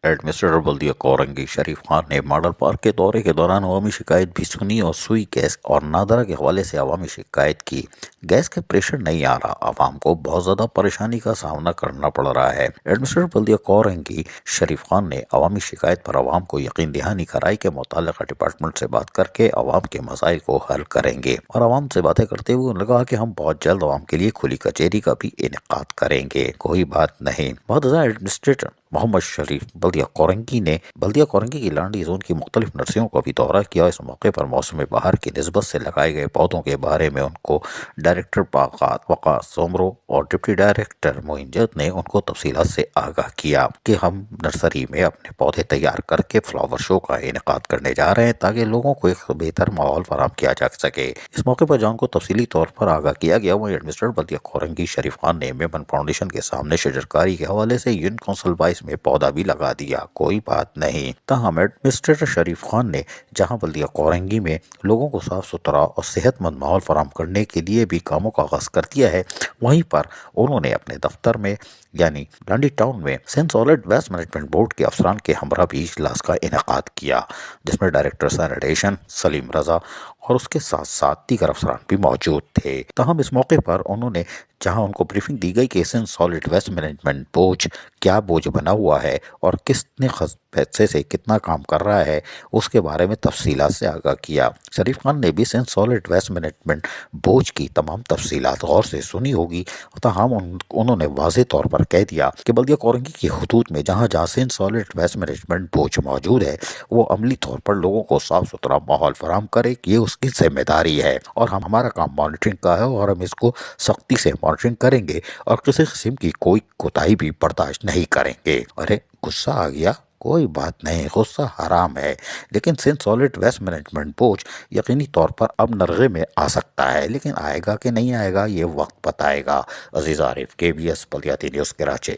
Administrator बल्दिया कोरंगी शरीफ खान ने model park के दौरे के दौरान अवामी शिकायत भी सुनी और सुई गैस और नादरा के हवाले से अवामी शिकायत की। गैस के प्रेशर नहीं आ रहा, आवाम को बहुत ज़्यादा परेशानी का सामना करना पड़ रहा है। एडमिनिस्ट्रेटर बल्दिया कोरंगी शरीफ खान ने अवामी शिकायत पर आवाम को यकीन दहानी कराई के मुताल्लिका डिपार्टमेंट से बात करके आवाम के मसाइल को हल करेंगे और आवाम से बातें करते हुए उन्होंने कहा कि हम बहुत जल्द आवाम के लिए खुली कचहरी का भी इनेकाद करेंगे। कोई बात नहीं। बहुत एडमिनिस्ट्रेटर मोहम्मद शरीफ बल्दिया कोरंगी की लांडी जोन की मुख्तलिफ नर्सरियों का भी दौरा किया। इस मौके पर मौसम बहार की निस्बत से लगाए गए पौधों के बारे में उनको डायरेक्टर बागात वकास सोमरो और डिप्टी डायरेक्टर मोइनजत ने उनको तफसीलात से आगाह किया कि हम नर्सरी में अपने पौधे तैयार करके फ्लावर शो का इनेकाद करने जा रहे हैं ताकि लोगों को एक बेहतर माहौल फराहम किया जा सके। इस मौके पर जॉन को तफसीली तौर पर आगाह किया गया। वहीं एडमिनिस्ट्रेटर बल्दिया कोरंगी शरीफ खान ने मेमन फाउंडेशन के सामने शजरकारी के हवाले से यूनियन काउंसिल 22 में पौधा भी लगा दिया। कोई बात नहीं। ताहम एडमिनिस्ट्रेटर शरीफ खान ने जहां बल्दिया कोरंगी में लोगों को साफ सुथरा और सेहतमंद माहौल फराहम करने के लिए भी कामों का आगाज कर दिया है, वहीं पर उन्होंने अपने दफ्तर में यानी लांडी टाउन में सेंट सॉलिड वेस्ट मैनेजमेंट बोर्ड के अफसरान के हमरा भी इजलास का इनेकाद किया, जिसमें डायरेक्टर सैनिटेशन सलीम रजा और उसके साथ साथ दीगर अफसरान भी मौजूद थे। ताहम इस मौके पर उन्होंने जहां उनको ब्रीफिंग दी गई कि सेंट सॉलिड वेस्ट मैनेजमेंट बोझ क्या बोझ बना हुआ है और किसने पैसे से कितना काम कर रहा है, उसके बारे में तफसीलात से आगाह किया। शरीफ खान ने भी सेंट सॉलिड वेस्ट मैनेजमेंट बोझ की तमाम तफसीलात गौर से सुनी होगी। ताहम उन्होंने वाज़ेह तौर पर कह दिया कि बल्दिया कोरंगी की हदूद में जहाँ जहाँ सेंट सॉलिड वेस्ट मैनेजमेंट बोझ मौजूद है, वो अमली तौर पर लोगों को साफ सुथरा माहौल फराहम करे, ये उसकी जिम्मेदारी है और हमारा काम मॉनिटरिंग का है और हम इसको सख्ती से मॉनिटरिंग करेंगे और किसी किस्म की कोई कोताही भी बर्दाश्त नहीं करेंगे। अरे गुस्सा आ गया, कोई बात नहीं, गुस्सा हराम है, लेकिन सेंट सॉलिड वेस्ट मैनेजमेंट बोझ यकीनी तौर पर अब नरगे में आ सकता है, लेकिन आएगा कि नहीं आएगा ये वक्त बताएगा। अजीज आरिफ, KBS बल्दियाती न्यूज़ कराची।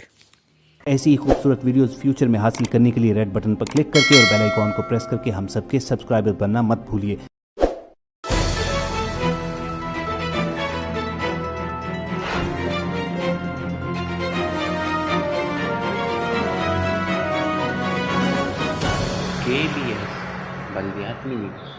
ऐसी ही खूबसूरत वीडियोस फ्यूचर में हासिल करने के लिए रेड बटन पर क्लिक करके और बेल आइकॉन को प्रेस करके हम सबके सब्सक्राइबर बनना मत भूलिए। KBS बल्दियाती न्यूज़।